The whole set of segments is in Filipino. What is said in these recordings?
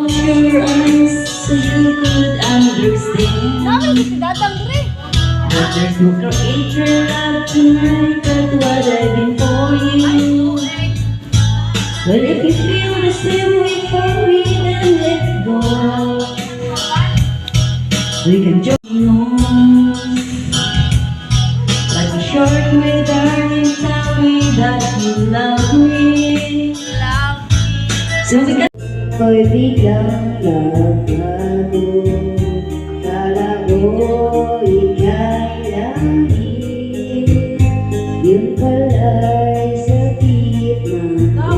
close your eyes so you could understand. But there's no greater love tonight than what I've been for you. But if you feel the same way for me, then let's go. We can join on. Like a short, my darling, tell me that you love me. So we can. Ko'y biglang nagbago, kala ko ika'y langit, yun pala'y sakit na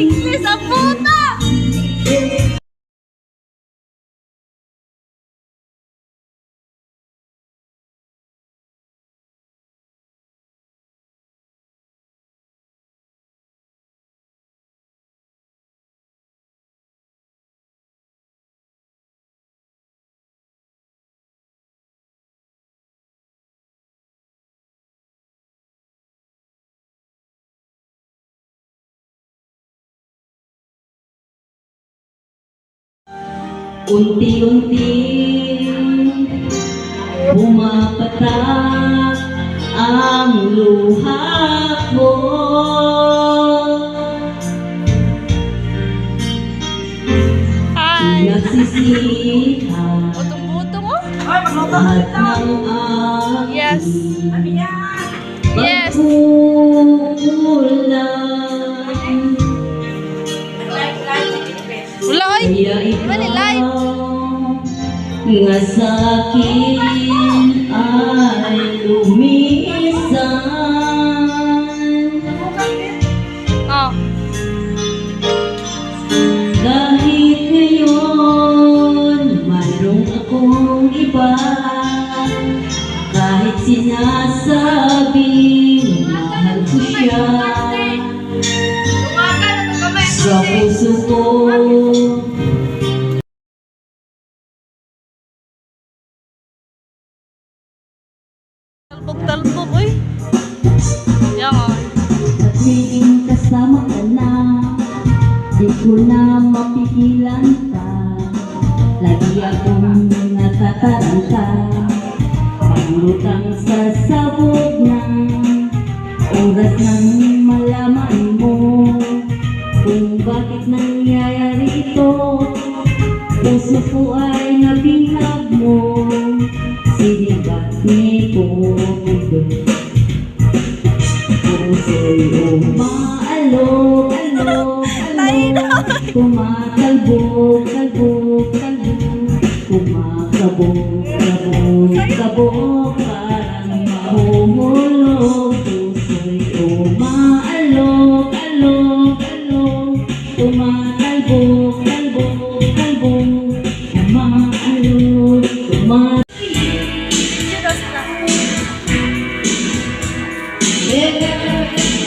English ang puta! Unti-unting pumapatak ang luha ko. Nagsisihan Butong-butong mo? lahat ng Yes. Yes. pagkukulang. Wala oy. Kaya Iba ni live. nga sa akin ay lumisan. Oh. Kahit ngayon mayroong akong iba, kahit sinasabing mahal ko siya, sa puso ko Talbog-talbog oy. Yan oh. at tuwing kasama ka na, di ko na mapigilan ka. Lagi akong natataranta, pangutang sa sabog ng oras nang malaman mo kung bakit nangyayari ito. Puso ko ay nabihag mo, sinibat nito puso'y umaalog, alog, alog, kumakalbog, kalbog, kalbog, kumakabog, kabog, kabog, parang mahumulog. Puso'y umaalog, alog, alog, kumakalbog, kalbog, kalbog, Tumat Video daw sila. Yeah.